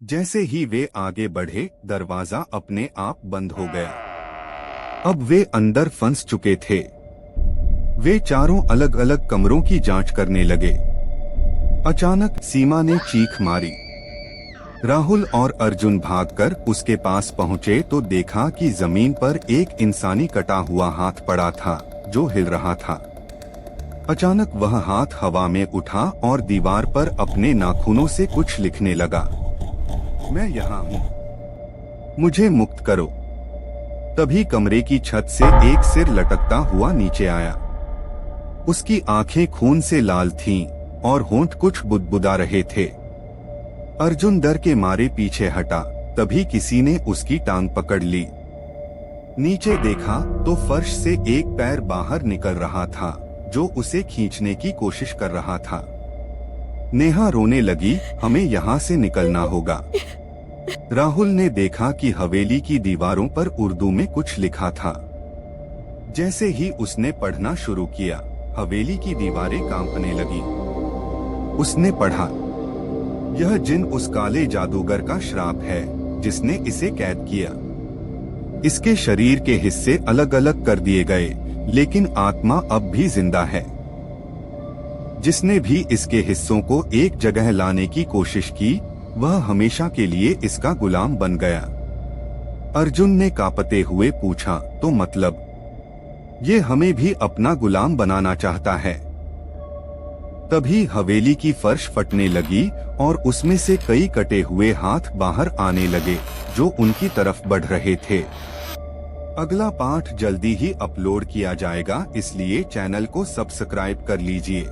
जैसे ही वे आगे बढ़े, दरवाजा अपने आप बंद हो गया। अब वे अंदर फंस चुके थे। वे चारों अलग अलग कमरों की जांच करने लगे। अचानक सीमा ने चीख मारी। राहुल और अर्जुन भागकर उसके पास पहुंचे तो देखा कि जमीन पर एक इंसानी कटा हुआ हाथ पड़ा था जो हिल रहा था। अचानक वह हाथ हवा में उठा और दीवार पर अपने नाखूनों से कुछ लिखने लगा। मैं यहाँ हूँ, मुझे मुक्त करो। तभी कमरे की छत से एक सिर लटकता हुआ नीचे आया। उसकी आंखें खून से लाल थीं और होंठ कुछ बुदबुदा रहे थे। अर्जुन डर के मारे पीछे हटा, तभी किसी ने उसकी टांग पकड़ ली। नीचे देखा तो फर्श से एक पैर बाहर निकल रहा था जो उसे खींचने की कोशिश कर रहा था। नेहा रोने लगी, हमें यहाँ से निकलना होगा। राहुल ने देखा कि हवेली की दीवारों पर उर्दू में कुछ लिखा था। जैसे ही उसने पढ़ना शुरू किया, हवेली की दीवारें कांपने लगी। उसने पढ़ा, यह जिन उस काले जादूगर का श्राप है जिसने इसे कैद किया। इसके शरीर के हिस्से अलग अलग कर दिए गए, लेकिन आत्मा अब भी जिंदा है। जिसने भी इसके हिस्सों को एक जगह लाने की कोशिश की, वह हमेशा के लिए इसका गुलाम बन गया। अर्जुन ने कांपते हुए पूछा, तो मतलब ये हमें भी अपना गुलाम बनाना चाहता है? तभी हवेली की फर्श फटने लगी और उसमें से कई कटे हुए हाथ बाहर आने लगे जो उनकी तरफ बढ़ रहे थे। अगला पाठ जल्दी ही अपलोड किया जाएगा, इसलिए चैनल को सब्सक्राइब कर लीजिए।